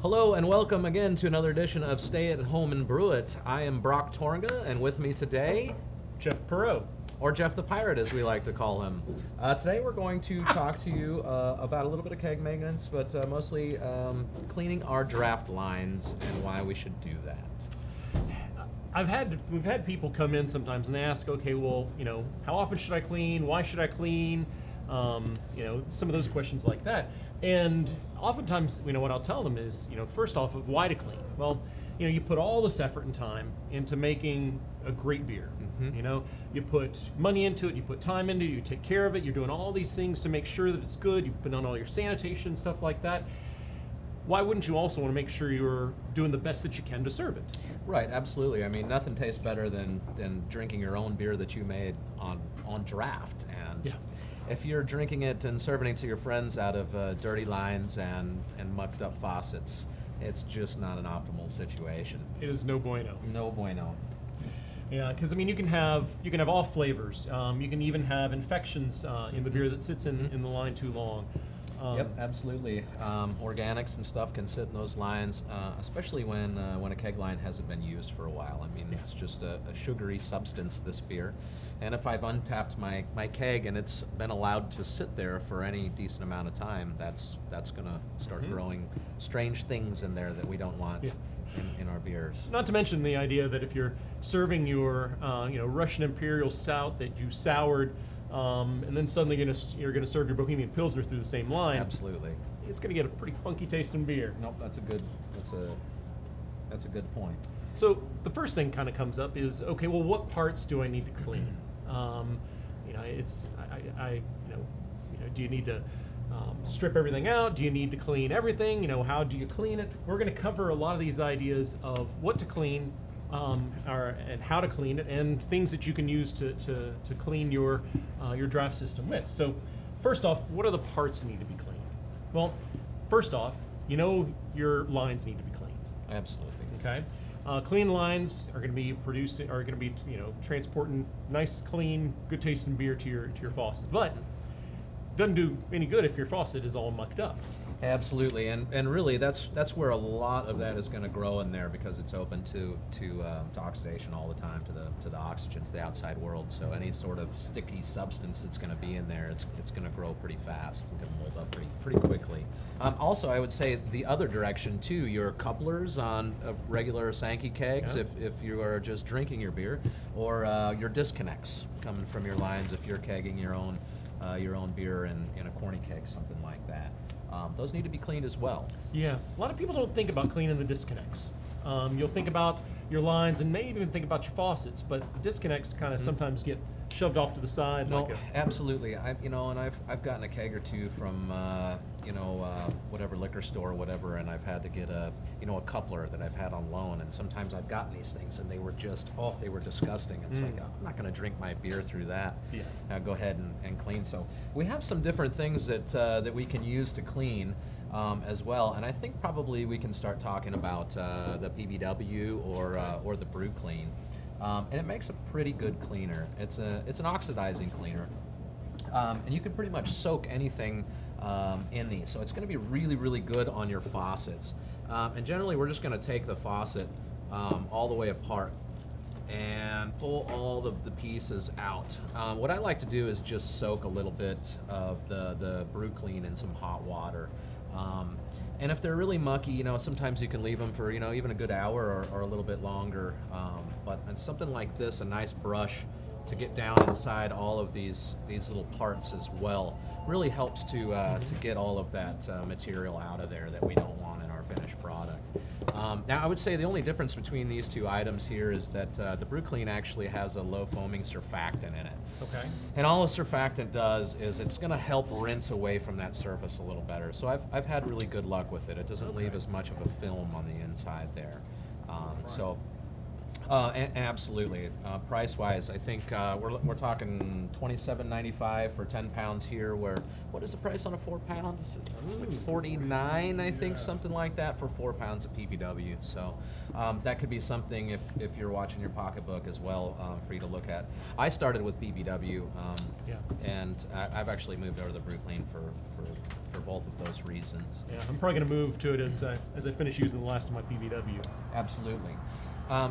Hello and welcome again to another edition of Stay at Home and Brew It. I am Brock Tornga, and with me today, Jeff Perot. or Jeff the Pirate as we like to call him. Today we're going to talk to you about a little bit of keg maintenance, but mostly cleaning our draft lines and why we should do that. We've had people come in sometimes and they ask, okay, well, how often should I clean? Why should I clean? Some of those questions like that. And oftentimes, what I'll tell them is, first off, why to clean? Well, you put all this effort and time into making a great beer. Mm-hmm. You put money into it, you put time into it, you take care of it, you're doing all these things to make sure that it's good, you put on all your sanitation, stuff like that. Why wouldn't you also want to make sure you're doing the best that you can to serve it? Right, absolutely. I mean, nothing tastes better than drinking your own beer that you made on draft. And Yeah. if you're drinking it and serving it to your friends out of dirty lines and mucked up faucets, it's just not an optimal situation. It is no bueno. No bueno. Yeah, because you can have all flavors. You can even have infections in the beer that sits in the line too long. Yep, absolutely. Organics and stuff can sit in those lines, especially when a keg line hasn't been used for a while. I mean, it's just a sugary substance, this beer. And if I've untapped my keg and it's been allowed to sit there for any decent amount of time, that's going to start growing strange things in there that we don't want in our beers. Not to mention the idea that if you're serving your Russian Imperial Stout that you soured, and then suddenly you're gonna serve your Bohemian Pilsner through the same line. Absolutely. It's gonna get a pretty funky tasting beer. Nope, that's a good point. So the first thing kind of comes up is, okay, well, what parts do I need to clean? Do you need to strip everything out? Do you need to clean everything? How do you clean it? We're going to cover a lot of these ideas of what to clean, and how to clean it, and things that you can use to clean your draft system with. So first off, what are the parts that need to be cleaned? Well, first off, your lines need to be cleaned. Absolutely. Okay. Clean lines are going to be transporting nice, clean, good tasting beer to your faucets. But it doesn't do any good if your faucet is all mucked up. Absolutely, and really that's where a lot of that is going to grow in there, because it's open to oxidation all the time, to the oxygen, to the outside world. So any sort of sticky substance that's going to be in there, it's going to grow pretty fast. It's going to mold up pretty quickly. Also, I would say the other direction too, your couplers on regular Sankey kegs, if you are just drinking your beer, or your disconnects coming from your lines if you're kegging your own beer in a corny keg, something like that. Those need to be cleaned as well. Yeah, a lot of people don't think about cleaning the disconnects. You'll think about your lines and maybe even think about your faucets, but the disconnects kind of sometimes get shoved off to the side. No, absolutely. And I've gotten a keg or two from whatever liquor store or whatever, and I've had to get a coupler that I've had on loan, and sometimes I've gotten these things and they were just they were disgusting. It's like, I'm not going to drink my beer through that. Yeah. Go ahead and clean. So we have some different things that we can use to clean as well, and I think probably we can start talking about the PBW or the Brew Clean. And it makes a pretty good cleaner. It's an oxidizing cleaner, and you can pretty much soak anything in these. So it's going to be really, really good on your faucets. And generally, we're just going to take the faucet all the way apart and pull all the pieces out. What I like to do is just soak a little bit of the Brew Clean in some hot water. And if they're really mucky, sometimes you can leave them for, even a good hour or a little bit longer. But on something like this, a nice brush to get down inside all of these little parts as well really helps to get all of that material out of there that we don't want in our finished product. Now, I would say the only difference between these two items here is that the Brew Clean actually has a low foaming surfactant in it. Okay. And all a surfactant does is it's going to help rinse away from that surface a little better. So I've had really good luck with it. It doesn't leave as much of a film on the inside there. Absolutely. Price-wise, I think we're talking $27.95 for 10 pounds here. Where what is the price on a 4 pound? Like 49, I think, something like that for 4 pounds of PBW. So that could be something if you're watching your pocketbook as well for you to look at. I started with PBW, and I've actually moved over to the Brew Clean for both of those reasons. Yeah, I'm probably going to move to it as I finish using the last of my PBW. Absolutely.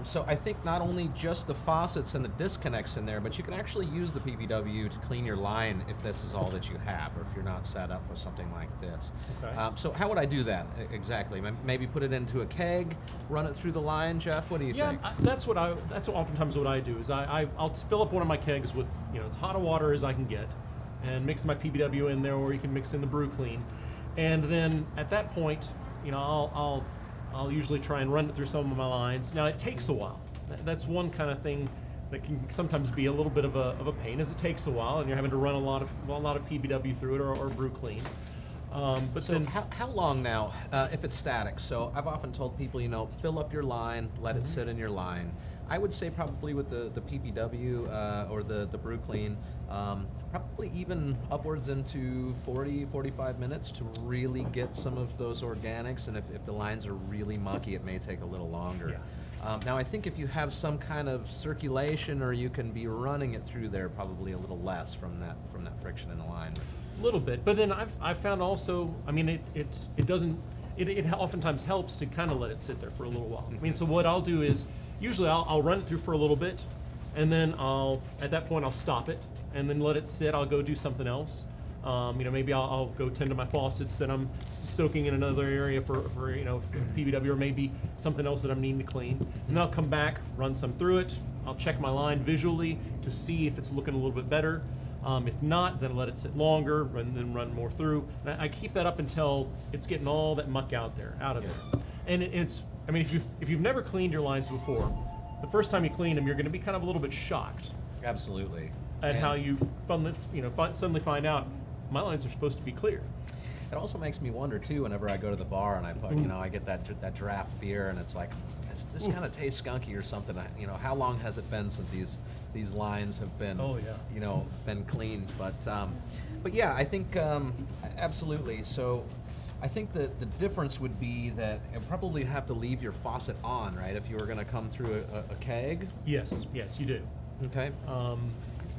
So I think not only just the faucets and the disconnects in there, but you can actually use the PBW to clean your line if this is all that you have, or if you're not set up for something like this. Okay. So how would I do that exactly? Maybe put it into a keg, run it through the line, Jeff? What do you think? Yeah, that's oftentimes what I do is I'll fill up one of my kegs with as hot a water as I can get, and mix my PBW in there, or you can mix in the Brew Clean, and then at that point, I'll usually try and run it through some of my lines. Now, it takes a while. That's one kind of thing that can sometimes be a little bit of a pain, as it takes a while, and you're having to run a lot of PBW through it, or Brew Clean. But so then, how long now, if it's static? So I've often told people, fill up your line, let it sit in your line. I would say probably with the PBW or the Brew Clean, probably even upwards into 40, 45 minutes to really get some of those organics. And if the lines are really mucky, it may take a little longer. Yeah. Now I think if you have some kind of circulation, or you can be running it through there, probably a little less from that friction in the line. a little bit. But then I've found also, it oftentimes helps to kind of let it sit there for a little while. So what I'll do is, usually I'll run it through for a little bit, and then at that point I'll stop it, and then let it sit. I'll go do something else. Maybe I'll go tend to my faucets that I'm soaking in another area for PBW, or maybe something else that I'm needing to clean. And then I'll come back, run some through it. I'll check my line visually to see if it's looking a little bit better. If not, then let it sit longer, and then run more through. And I keep that up until it's getting all that muck out of there. And if you've never cleaned your lines before, the first time you clean them, you're going to be kind of a little bit shocked Absolutely. at how you suddenly find out my lines are supposed to be clear. It also makes me wonder too, whenever I go to the bar and I put, I get that draft beer, and it's like, this kind of tastes skunky or something. How long has it been since these lines have been, been cleaned? But yeah, I think absolutely. So I think that the difference would be that you probably have to leave your faucet on, right? If you were going to come through a keg. Yes, you do. Okay.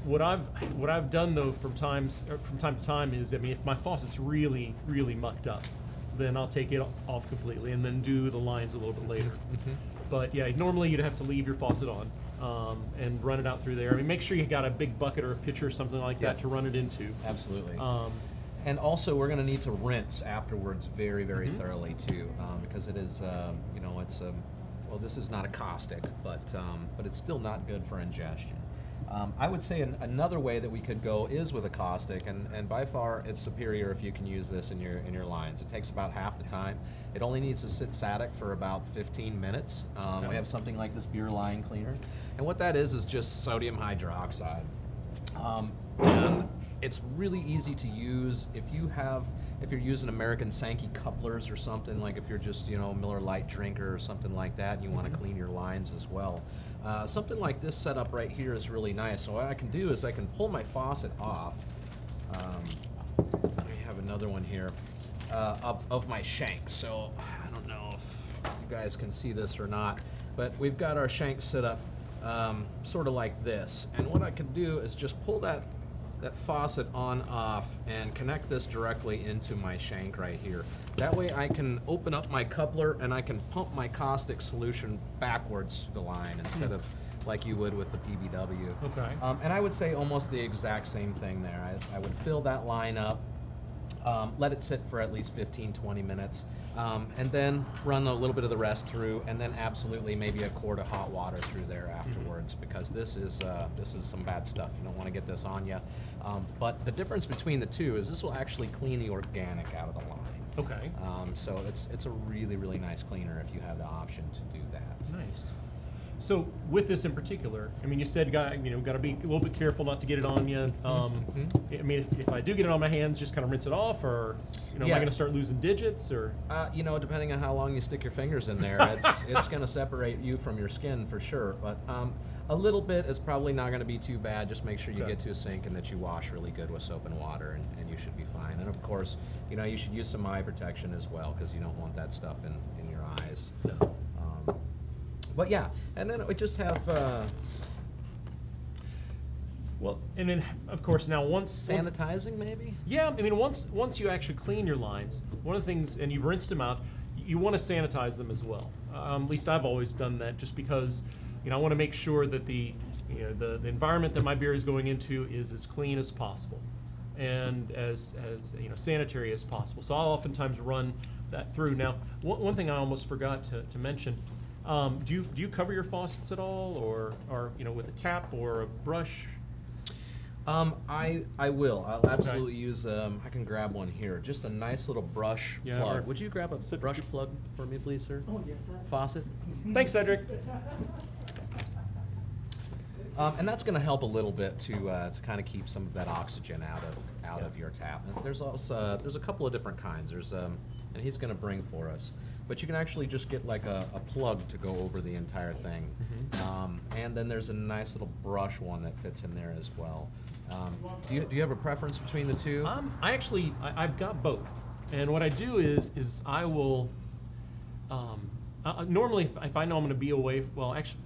What I've done though from time to time is, if my faucet's really, really mucked up, then I'll take it off completely and then do the lines a little bit later. But yeah, normally you'd have to leave your faucet on and run it out through there. Make sure you got a big bucket or a pitcher or something like that to run it into. Absolutely. And also, we're going to need to rinse afterwards very, very thoroughly too, because it is, this is not a caustic, but it's still not good for ingestion. I would say another way that we could go is with a caustic, and by far it's superior if you can use this in your lines. It takes about half the time. It only needs to sit static for about 15 minutes. We have something like this beer line cleaner, and what that is just sodium hydroxide. And it's really easy to use if you're using American Sankey couplers or something, like if you're just Miller Lite drinker or something like that, and you want to clean your lines as well. Something like this setup right here is really nice. So what I can do is I can pull my faucet off. I have another one here of my shank. So I don't know if you guys can see this or not, but we've got our shank set up sort of like this. And what I can do is just pull that faucet on off and connect this directly into my shank right here. That way I can open up my coupler and I can pump my caustic solution backwards to the line instead of like you would with the PBW. Okay. And I would say almost the exact same thing there. I would fill that line up, let it sit for at least 15-20 minutes, and then run a little bit of the rest through, and then absolutely maybe a quart of hot water through there afterwards, because this is some bad stuff. You don't want to get this on you. But the difference between the two is this will actually clean the organic out of the line. Okay. So it's a really, really nice cleaner if you have the option to do that. Nice. So with this in particular, I mean, you said got to be a little bit careful not to get it on you. I mean, if I do get it on my hands, just kind of rinse it off, or am I Yeah. going to start losing digits, or? Depending on how long you stick your fingers in there, it's going to separate you from your skin for sure. But a little bit is probably not going to be too bad. Just make sure you Okay. get to a sink and that you wash really good with soap and water, and you should be fine. And of course, you should use some eye protection as well, because you don't want that stuff in your eyes. No. But yeah, and then we just have Well, and then of course now once sanitizing maybe. yeah, I mean once you actually clean your lines, one of the things, and you've rinsed them out, you want to sanitize them as well. At least I've always done that, just because I want to make sure that the environment that my beer is going into is as clean as possible, and as sanitary as possible. So I'll oftentimes run that through. Now, one thing I almost forgot to mention. Do you cover your faucets at all, or with a cap or a brush? I will. I'll absolutely use. I can grab one here. Just a nice little brush Yeah, plug. or- Would you grab a brush plug for me, please, sir? Oh, yes, sir. Faucet. Thanks, Cedric. And that's going to help a little bit to kind of keep some of that oxygen out of your tap. And there's also there's a couple of different kinds. There's and he's going to bring for us. But you can actually just get like a plug to go over the entire thing. And then there's a nice little brush one that fits in there as well. Do you have a preference between the two? I've got both, and what I do is I will normally if I know I'm going to be away. Well, actually,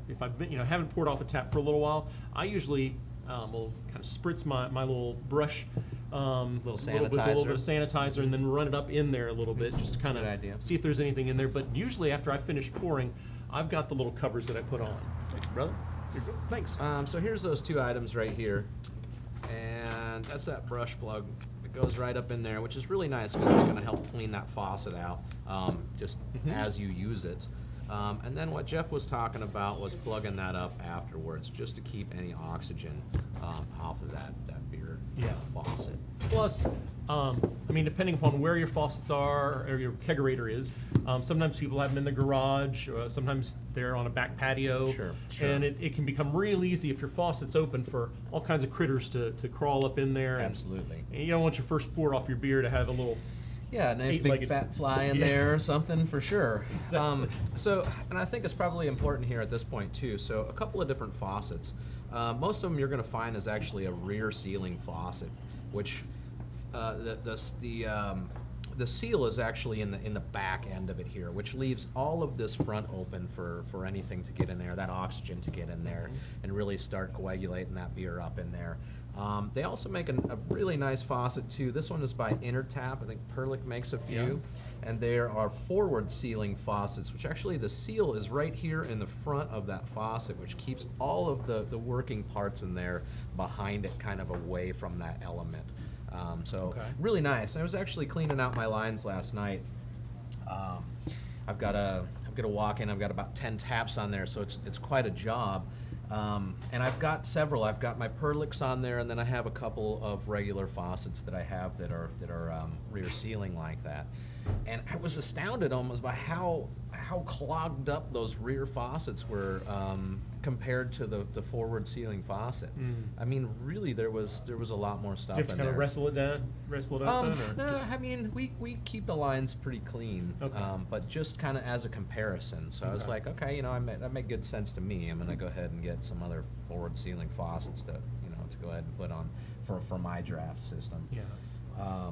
if I've been haven't poured off a tap for a little while, I usually will kind of spritz my little brush. Little with a little bit of sanitizer, and then run it up in there a little bit, just to kind Good of idea. see if there's anything in there. But usually after I finish pouring, I've got the little covers that I put on. Brother? You're good. Thanks. So here's those two items right here, and that's that brush plug. It goes right up in there, which is really nice because it's going to help clean that faucet out just as you use it. And then what Jeff was talking about was plugging that up afterwards, just to keep any oxygen off of that beer faucet. Plus, I mean, depending upon where your faucets are or your kegerator is, sometimes people have them in the garage, sometimes they're on a back patio. Sure. And it can become real easy if your faucet's open for all kinds of critters to crawl up in there. Absolutely. And you don't want your first pour off your beer to have a little. Yeah, a nice big Eight-legged. fat fly in Yeah. there or something for sure. Exactly. And I think it's probably important here at this point too. So a couple of different faucets. Most of them you're going to find is actually a rear sealing faucet, which the seal is actually in the back end of it here, which leaves all of this front open for anything to get in there, that oxygen to get in there, and really start coagulating that beer up in there. They also make a really nice faucet too. This one is by Intertap. I think Perlick makes a few. And there are forward sealing faucets, which actually the seal is right here in the front of that faucet, which keeps all of the working parts in there behind it, kind of away from that element. So really nice. I was actually cleaning out my lines last night. I've got to walk in. I've got about 10 taps on there, so it's quite a job. And I've got several. I've got my Perlicks on there, and then I have a couple of regular faucets that I have that are rear sealing like that. And I was astounded almost by how clogged up those rear faucets were compared to the forward sealing faucet. I mean, really, there was a lot more stuff Do you have to in kind there. of wrestle it up then, or No, just? I mean, we keep the lines pretty clean, Okay. but just kind of as a comparison. So I was Okay. like, okay, that made good sense to me. I'm gonna go ahead and get some other forward sealing faucets to go ahead and put on for my draft system. Yeah.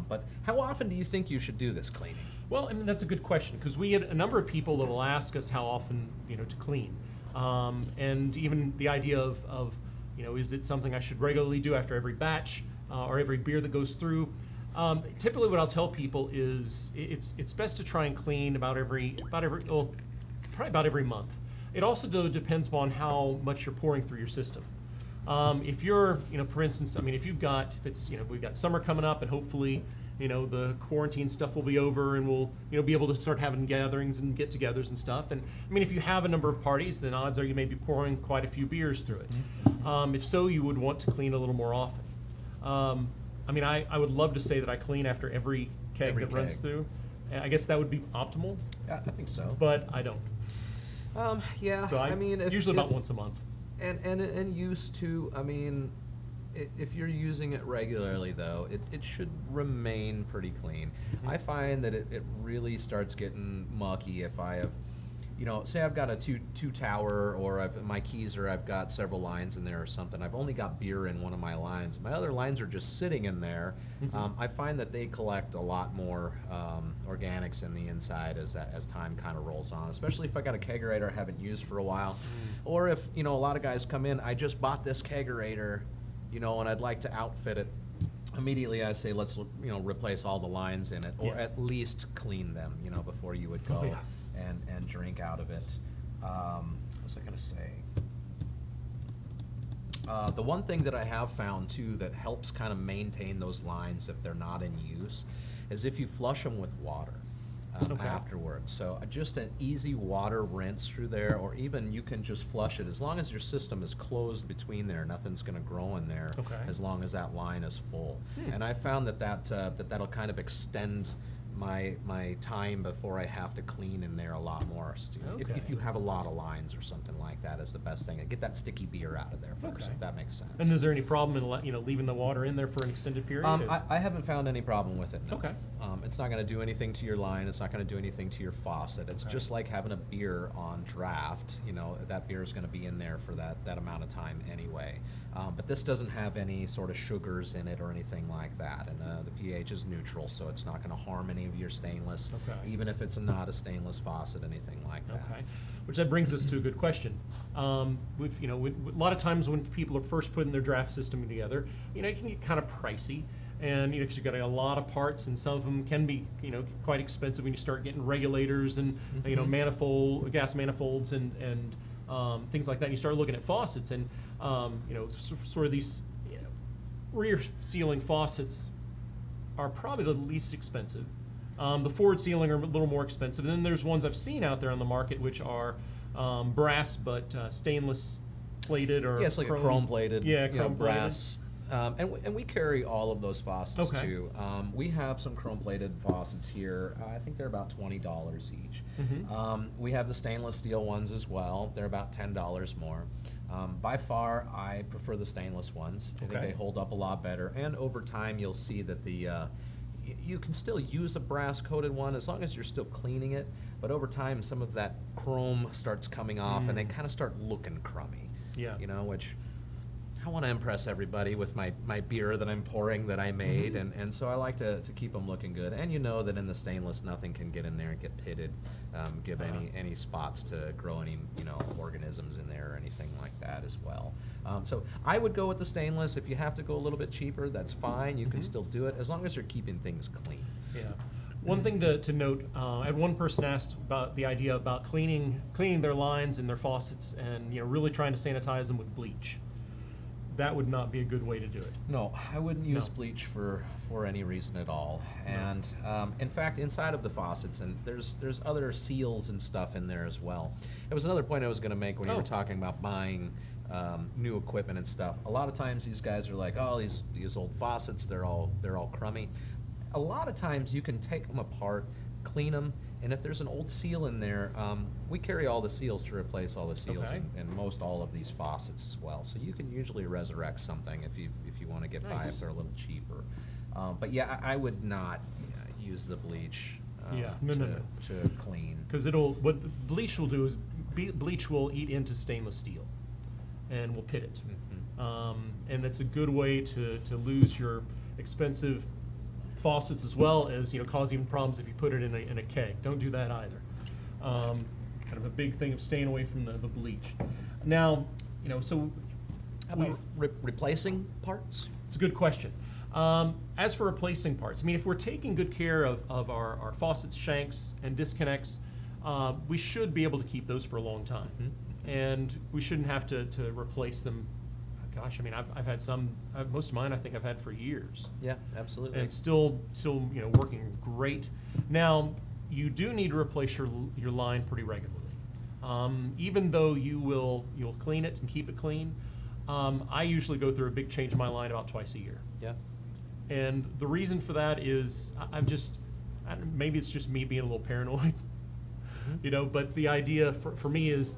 But how often do you think you should do this cleaning? Well, I mean, that's a good question, because we had a number of people that will ask us how often, to clean. And even the idea of is it something I should regularly do after every batch or every beer that goes through? Typically what I'll tell people is it's best to try and clean probably about every month. It also though depends upon how much you're pouring through your system. If you're, for instance, I mean, if we've got summer coming up, and hopefully, the quarantine stuff will be over, and we'll, be able to start having gatherings and get-togethers and stuff. And I mean, if you have a number of parties, then odds are you may be pouring quite a few beers through it. If so, you would want to clean a little more often. I mean, I would love to say that I clean after every keg Every that runs keg. through. I guess that would be optimal, Yeah, I think so. but I don't. Yeah, So I mean, usually about once a month. And used to, I mean, if you're using it regularly though, it should remain pretty clean. I find that it really starts getting mucky if I have, say I've got a two tower, or my keys, or I've got several lines in there or something. I've only got beer in one of my lines. My other lines are just sitting in there. I find that they collect a lot more organics in the inside as time kind of rolls on. Especially if I got a kegerator I haven't used for a while, or if a lot of guys come in. I just bought this kegerator, and I'd like to outfit it. Immediately I say, let's replace all the lines in it, or at least clean them, before you would go and drink out of it. What was I going to say? The one thing that I have found too that helps kind of maintain those lines if they're not in use is if you flush them with water afterwards. So just an easy water rinse through there, or even you can just flush it. As long as your system is closed between there, nothing's going to grow in there as long as that line is full. And I found that'll kind of extend my time before I have to clean in there a lot more. So if you have a lot of lines or something like that, is the best thing. And get that sticky beer out of there first, if that makes sense. And is there any problem in leaving the water in there for an extended period? I haven't found any problem with it. No. Okay. It's not going to do anything to your line. It's not going to do anything to your faucet. It's just like having a beer on draft. That beer is going to be in there for that amount of time anyway. But this doesn't have any sort of sugars in it or anything like that. And the pH is neutral, so it's not going to harm any of your stainless, even if it's not a stainless faucet, anything like that. Okay. Which that brings us to a good question. A lot of times when people are first putting their draft system together, it can get kind of pricey. And because you've got a lot of parts, and some of them can be quite expensive when you start getting regulators and gas manifolds and things like that. And you start looking at faucets, and sort of these rear sealing faucets are probably the least expensive. The forward sealing are a little more expensive. And then there's ones I've seen out there on the market which are brass but stainless plated, or it's like a chrome plated, chrome brass. And we carry all of those faucets too. We have some chrome-plated faucets here. I think they're about $20 each. We have the stainless steel ones as well. They're about $10 more. By far, I prefer the stainless ones. I think they hold up a lot better. And over time, you'll see that you can still use a brass-coated one as long as you're still cleaning it. But over time, some of that chrome starts coming off, and they kind of start looking crummy. Which I want to impress everybody with my beer that I'm pouring that I made, and so I like to keep them looking good. And that in the stainless, nothing can get in there and get pitted, give any spots to grow any organisms in there or anything like that as well. So I would go with the stainless. If you have to go a little bit cheaper, that's fine. You can still do it as long as you're keeping things clean. Yeah. One thing to note, I had one person asked about the idea about cleaning their lines and their faucets, and really trying to sanitize them with bleach. That would not be a good way to do it. No, I wouldn't use bleach for any reason at all. And in fact, inside of the faucets, and there's other seals and stuff in there as well. It was another point I was going to make when you were talking about buying new equipment and stuff. A lot of times these guys are like, oh, these old faucets, they're all crummy. A lot of times you can take them apart, clean them, and if there's an old seal in there, we carry all the seals to replace all the seals in most all of these faucets as well. So you can usually resurrect something if you want to get by if they're a little cheaper. But yeah, I would not use the bleach to clean. Because what the bleach will do is bleach will eat into stainless steel and will pit it. And it's a good way to lose your expensive faucets, as well as causing problems if you put it in a keg. Don't do that either. Kind of a big thing of staying away from the bleach. Now, so how about replacing parts? It's a good question. As for replacing parts, I mean, if we're taking good care of our faucets, shanks, and disconnects, we should be able to keep those for a long time, and we shouldn't have to replace them. Gosh, I mean, I've had some. Most of mine, I think I've had for years. Yeah, absolutely. And it's still working great. Now, you do need to replace your line pretty regularly. Even though you'll clean it and keep it clean, I usually go through a big change in my line about twice a year. Yeah. And the reason for that is maybe it's just me being a little paranoid. But the idea for me is,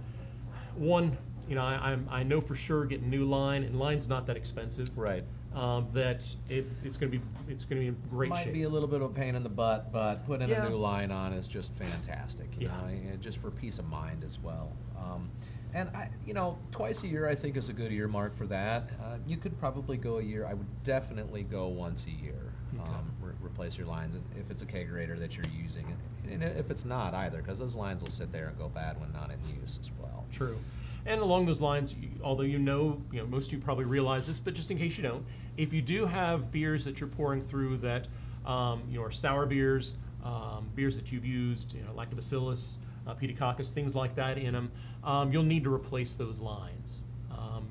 one, I know for sure getting new line, and line's not that expensive. Right. That it's going to be in great Might shape. be a little bit of a pain in the butt, but putting Yeah. a new line on is just fantastic. You Yeah. know, and just for peace of mind as well. And twice a year I think is a good earmark for that. You could probably go a year. I would definitely go once a year. Okay. Replace your lines if it's a kegerator that you're using, and if it's not either, because those lines will sit there and go bad when not in use as well. True. And along those lines, although most of you probably realize this, but just in case you don't, if you do have beers that you're pouring through that are sour beers, beers that you've used, lactobacillus, pediococcus, things like that in them, you'll need to replace those lines.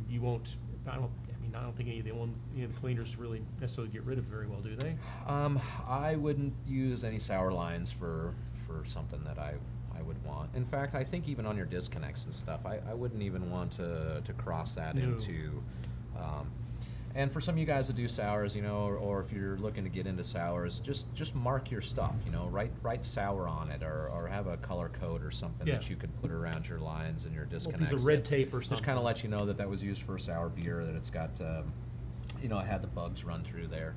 You won't. I don't think any of the cleaners really necessarily get rid of it very well, do they? I wouldn't use any sour lines for something that I would want. In fact, I think even on your disconnects and stuff, I wouldn't even want to cross that No. into. And for some of you guys that do sours, or if you're looking to get into sours, just mark your stuff. Write sour on it, or have a color code or something Yeah. that you could put around your lines and your A little disconnects. piece of red that tape or just something. kind of let you know that was used for a sour beer, that it's got, it had the bugs run through there.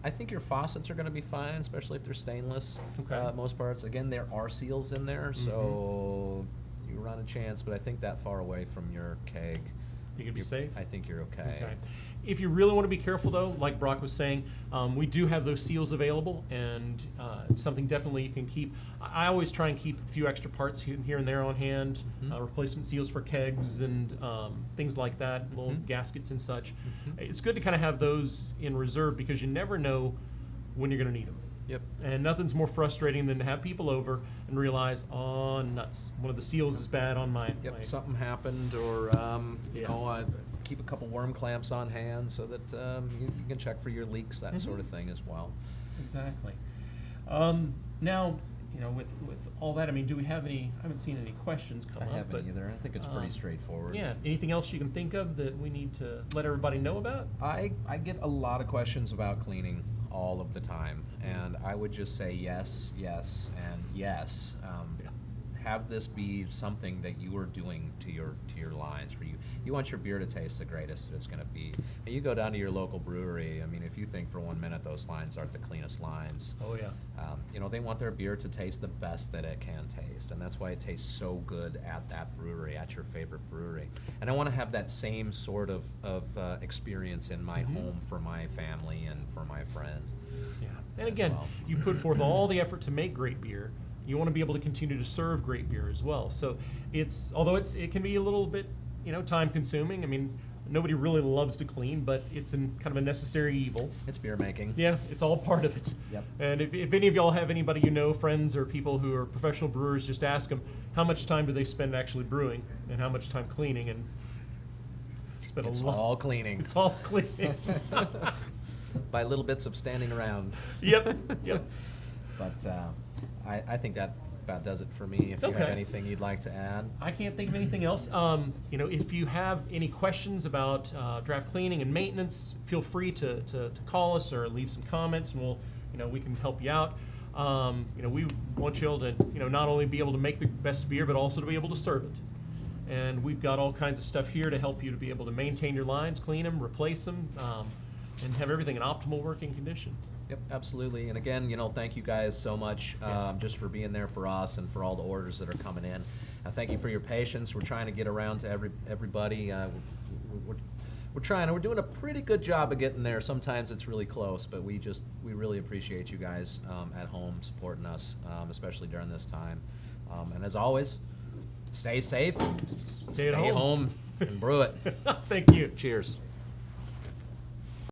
I think your faucets are going to be fine, especially if they're stainless. Okay. Most parts. Again, there are seals in there, so you run a chance. But I think that far away from your keg, You could be safe. I think you're okay. Okay. If you really want to be careful, though, like Brock was saying, we do have those seals available, and it's something definitely you can keep. I always try and keep a few extra parts here and there on hand, replacement seals for kegs and things like that, little gaskets and such. It's good to kind of have those in reserve because you never know when you're going to need them. Yep. And nothing's more frustrating than to have people over and realize, oh, nuts, one of the seals is bad on my. Yep. Something happened, or Yeah. keep a couple worm clamps on hand so that you can check for your leaks, that sort of thing as well. Exactly. Now, with all that, do we have any? I haven't seen any questions come I up. haven't but, either. I think it's pretty straightforward. Yeah. Anything else you can think of that we need to let everybody know about? I get a lot of questions about cleaning all of the time, and I would just say yes, yes, and yes. Have this be something that you are doing to your lines. For you want your beer to taste the greatest that it's going to be. And you go down to your local brewery. If you think for 1 minute those lines aren't the cleanest lines, Oh yeah. they want their beer to taste the best that it can taste, and that's why it tastes so good at that brewery, at your favorite brewery. And I want to have that same sort of experience in my home for my family and for my friends. Yeah. And as again, well. you put forth all the effort to make great beer. You want to be able to continue to serve great beer as well. So although it can be a little bit, time consuming. Nobody really loves to clean, but it's kind of a necessary evil. It's beer making. Yeah, it's all part of it. Yep. And if any of y'all have anybody friends or people who are professional brewers, just ask them how much time do they spend actually brewing and how much time cleaning, and spend It's a lot. all cleaning. It's all cleaning. By little bits of standing around. Yep. But I think that about does it for me. If you have Okay. anything you'd like to add. I can't think of anything else. If you have any questions about draft cleaning and maintenance, feel free to call us or leave some comments, and we can help you out. We want you to not only be able to make the best beer, but also to be able to serve it. And we've got all kinds of stuff here to help you to be able to maintain your lines, clean them, replace them, and have everything in optimal working condition. Yep, absolutely. And again, thank you guys so much just for being there for us and for all the orders that are coming in. Thank you for your patience. We're trying to get around to everybody. We're trying. We're doing a pretty good job of getting there. Sometimes it's really close, but we really appreciate you guys at home supporting us, especially during this time. And as always, stay safe, Stay at stay home. home, and brew it. Thank you. Cheers.